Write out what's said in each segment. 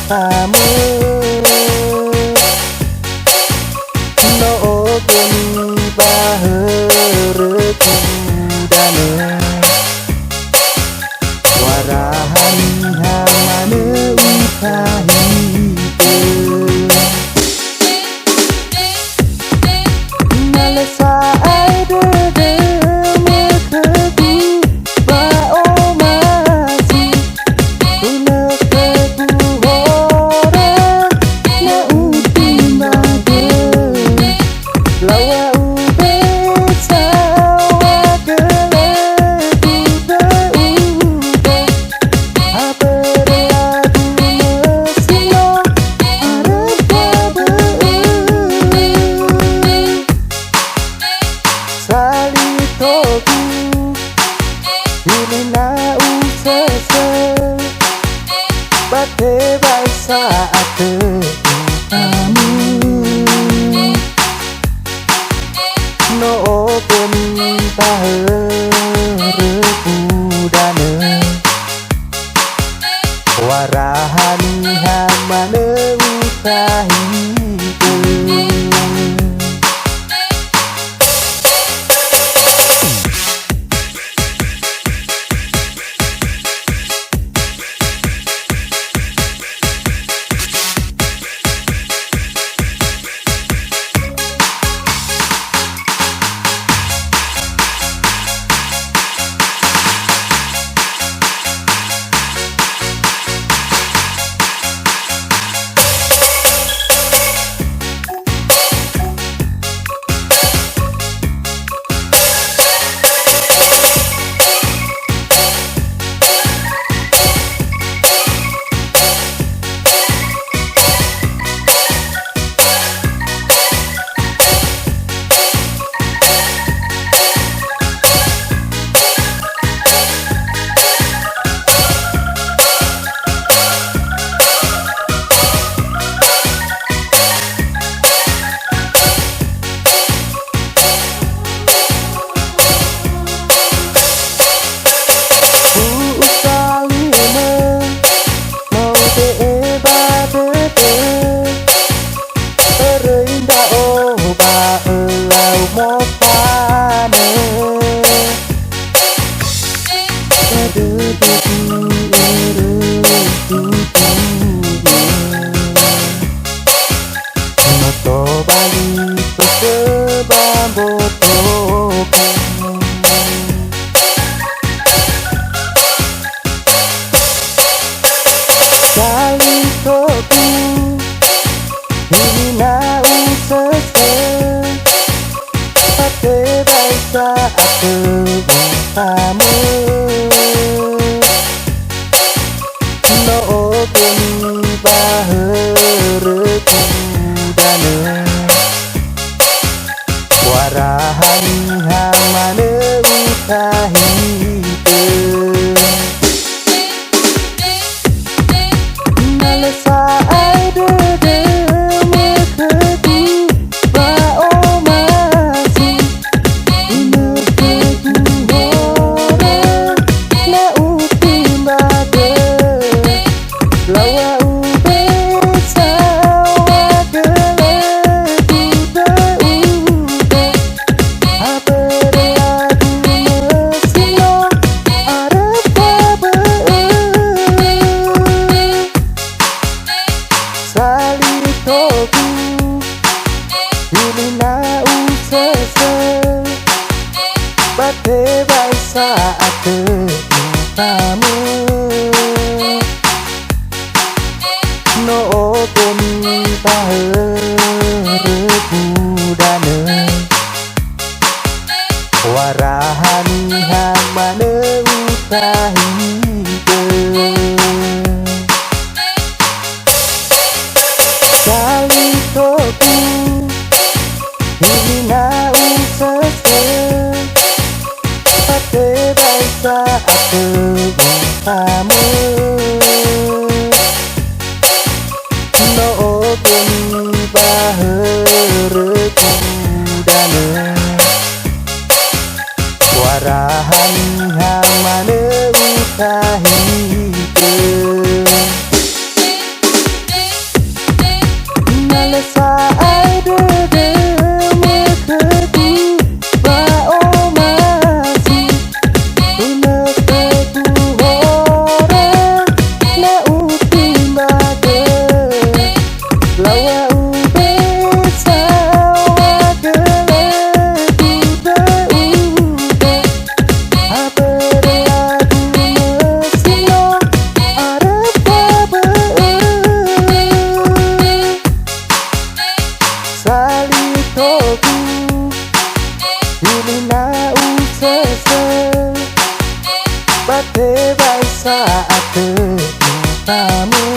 kamu no geni baheureuh kudana warahan hamaneuh kahiteuh nalesa aideuh bate baisa ateu kamu no geni baheureuh kudana warahani hamaneuh kahiteuh Moto bali ke bamboto kali toku hina usese pate baisa ateu kamu no geni baheureuh kudana warahani hamaneuh kahiteuh nalesa aideuh meukeudi baomasi ineuh na utimbade lawa bate baisa ateu kamu no geni baheureuh kudana warahani hamaneuh kahiteuh kali toku hina usese pate baisa ateu kamu no geni baheureuh kudana warahani hamaneuh kahiteuh saat kamu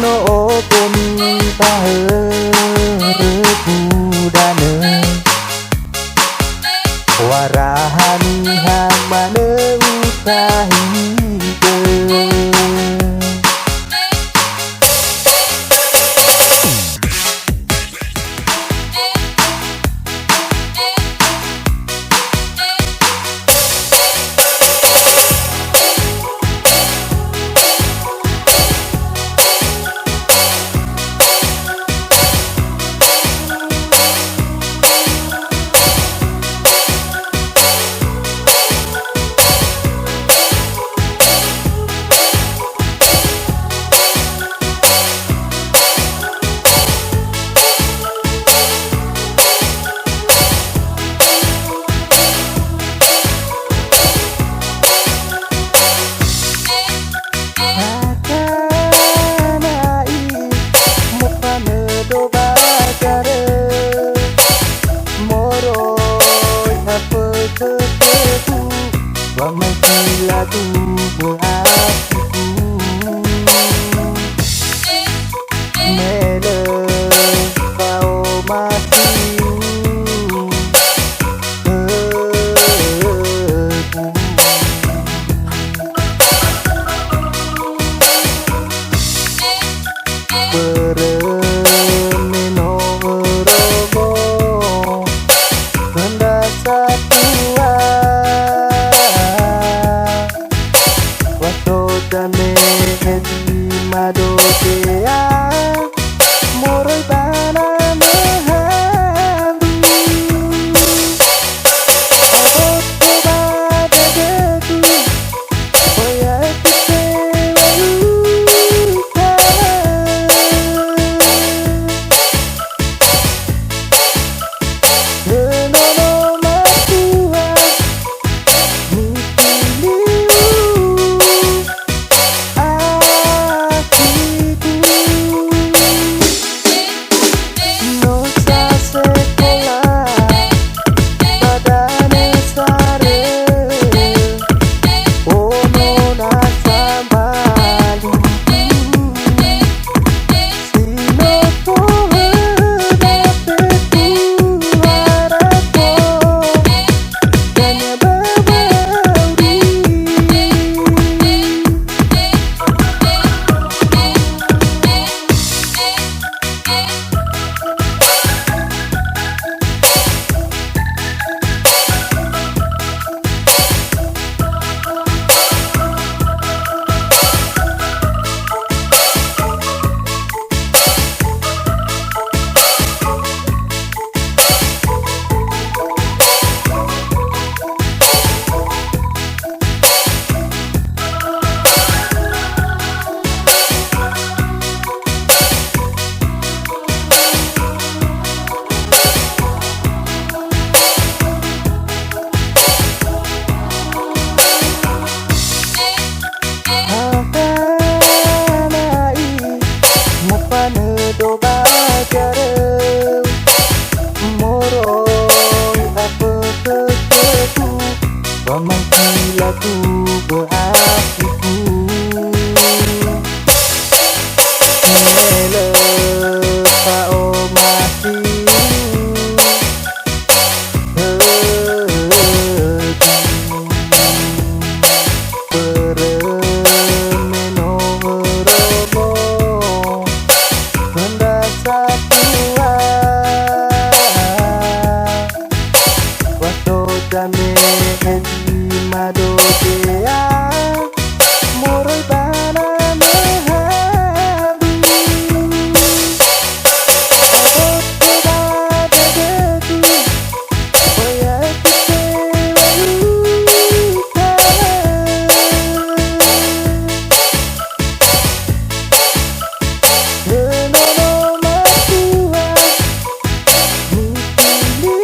no minta rebudane warahani hamane utahikeun lagu berartiku mele kau masih beremeno robo hendak satu dame hedi madokea moroi bana mehandu abot bada deku oya kecewa lenono matua lagu berartiku mele kau masih beremeno robo hendak satu waktu dame madokea moroi bana mehandu abot bada deku oya kecewa lenono matua mikiliu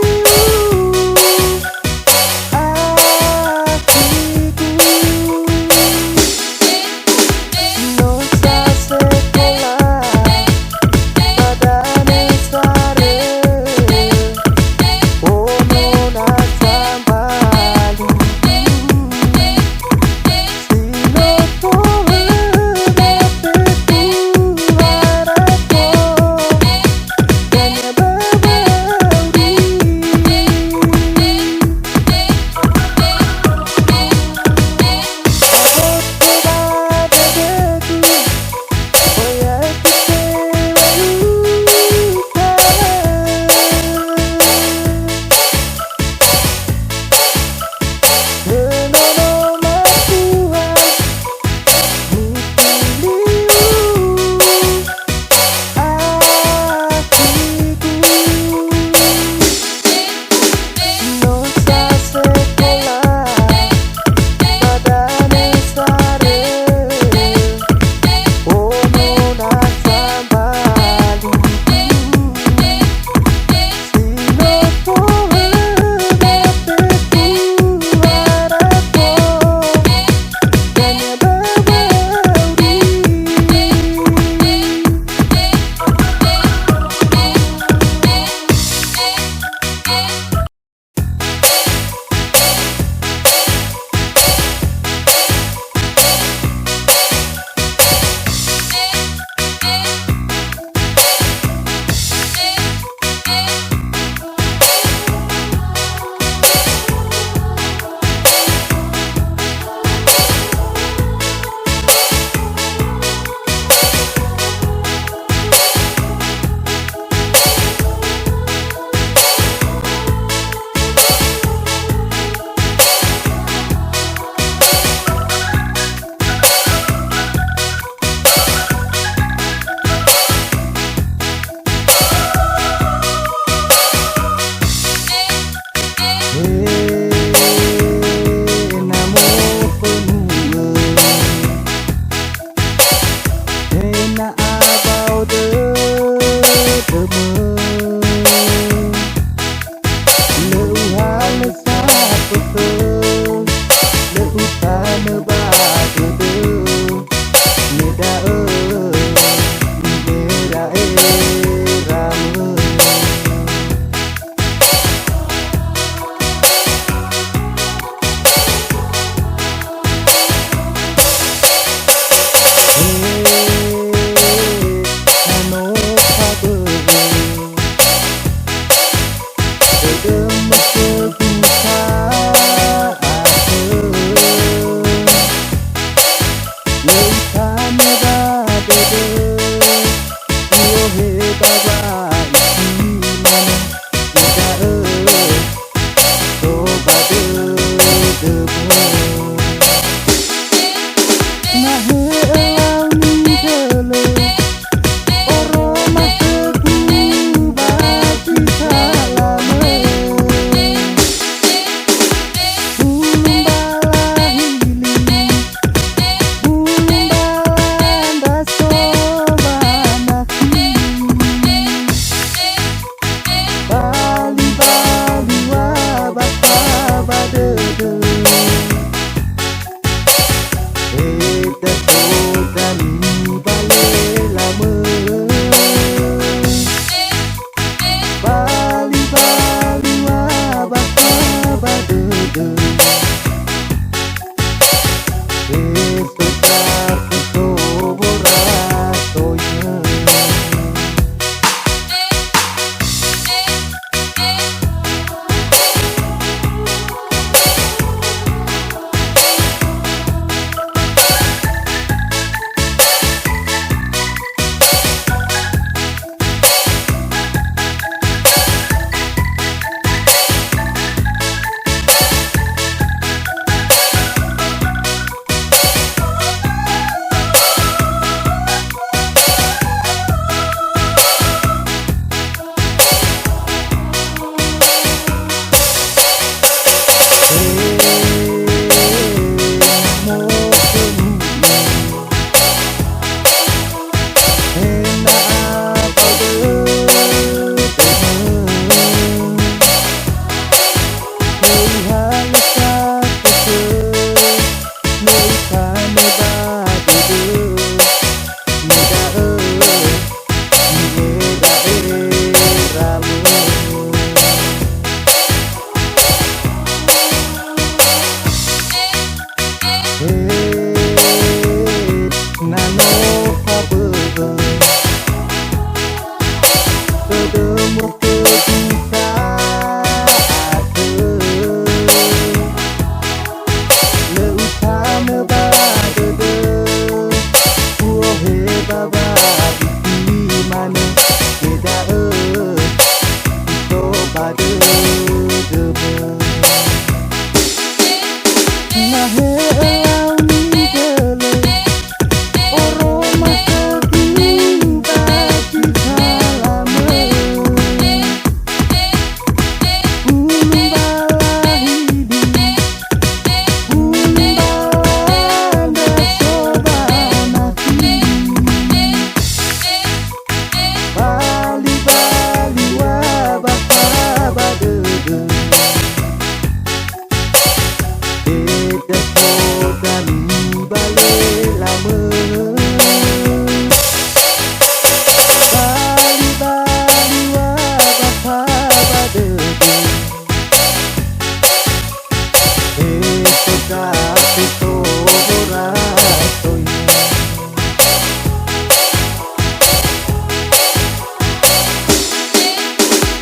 Nahe elau ni gele oro masaging bagi salame Umbalahidi Umbalanda sobanaki Bali-bali wabah-wabah-dede Eda kodami bale lama Bali-bali wabah-wabah-dede Eda kapito rasoy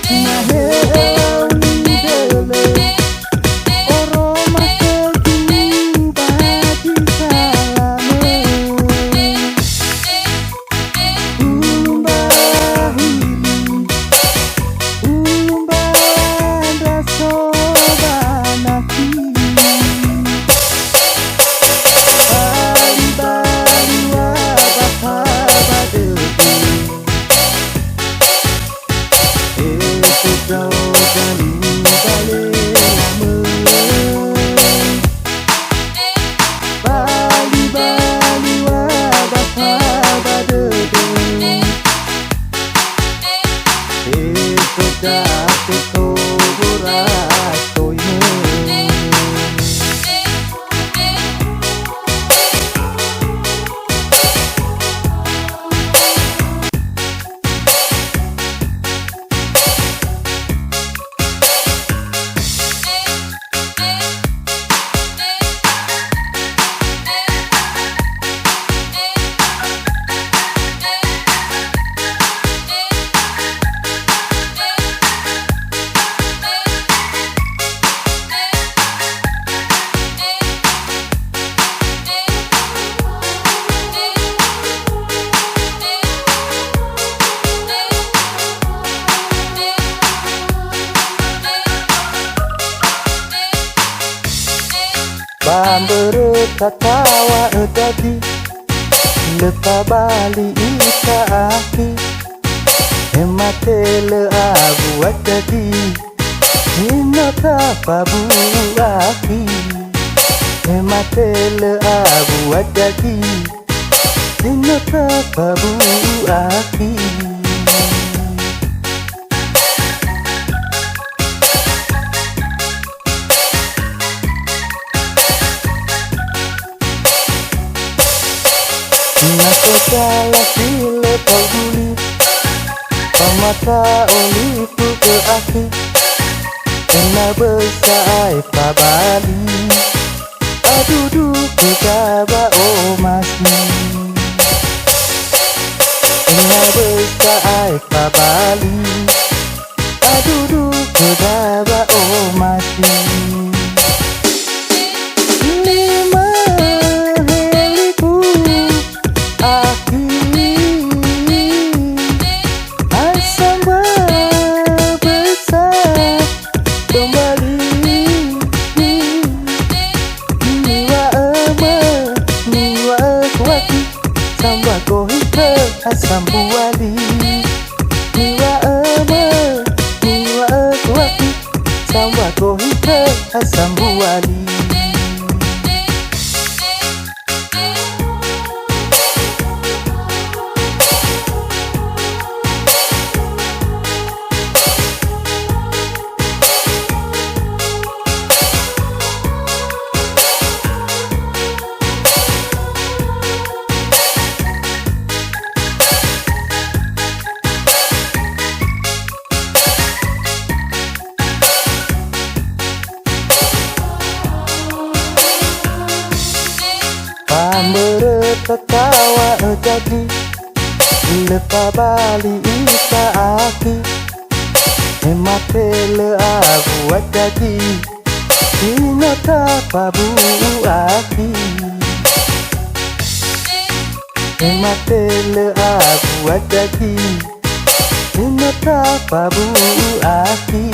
Nahe elau ni gele oro masaging bagi salame Umbalahili Umbalanda sobanaki Bali-bali wabah-wabah-dede Eda kodami bale lama Bali-bali wabah-wabah-dede Eda kapito rasoy Bambere katawa edadi Lepa bali ika aki Ematele abu adadi Inota pabu aki Ematele abu adadi Inota pabu aki Nakotala sile pauli Pamata oliku ke aki Kena besai pabali Adudu ke kaba omasi Kena besai pabali Adudu ke kaba omasi Samba kohite asambuali Niwa kuwaki Samba kohite asambuali Pambere ketawa jadi Lepa bali ika aki Ematele abu jadi Inota pabu aki Ematele abu jadi Inota pabu aki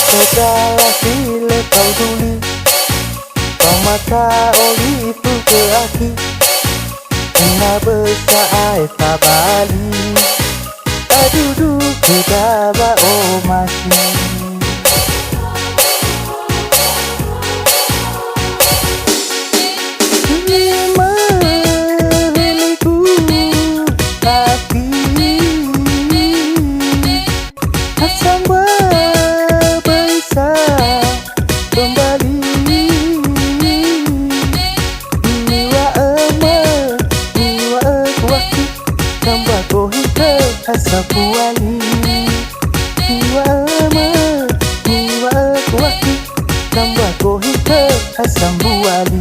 Segala sile kau tuli, kau mata oli itu ke aki. Tengah besar air tabali, aduh ke daba oh masih. Sapuali Iwa ama Iwa kuwaki Kamba kohite Asambuali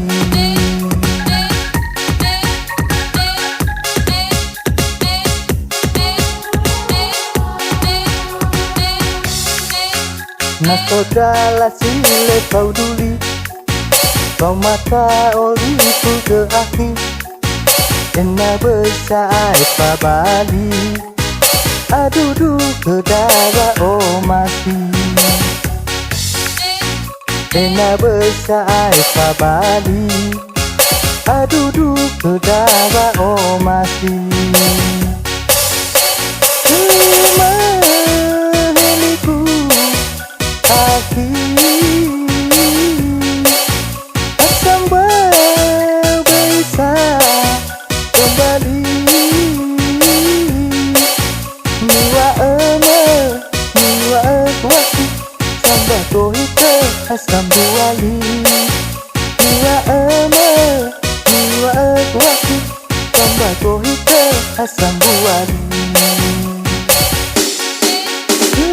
Nakodala sile kau duli, kau mata oli itu ke aki. Kena besar pabali, aduh ke dara oh masih. Kena besar pabali, aduh ke dara oh masih. Asambuali Iwa ama Iwa kuwaki Kamba kohite Asambuali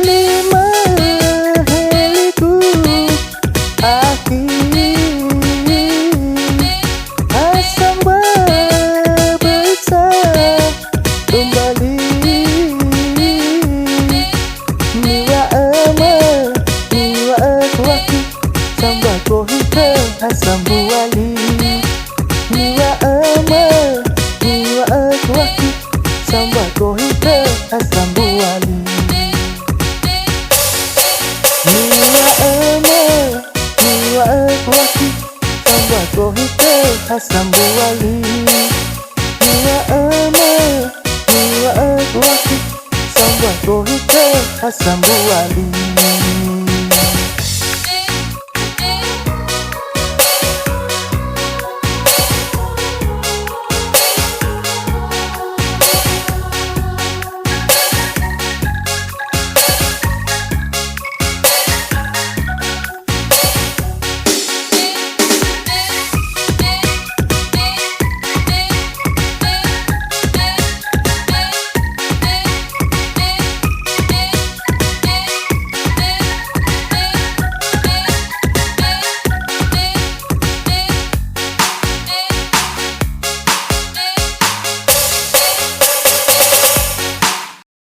Lima heliku Aki Asamba besar kembali. Iwa ama Iwa kuwaki Samba kohite Asambuali Iwa ama Iwa kuwaki Samba kohite Asambuali Iwa ama Iwa kuwaki Samba kohite Asambuali Iwa ama Iwa kuwaki Samba kohite Asambuali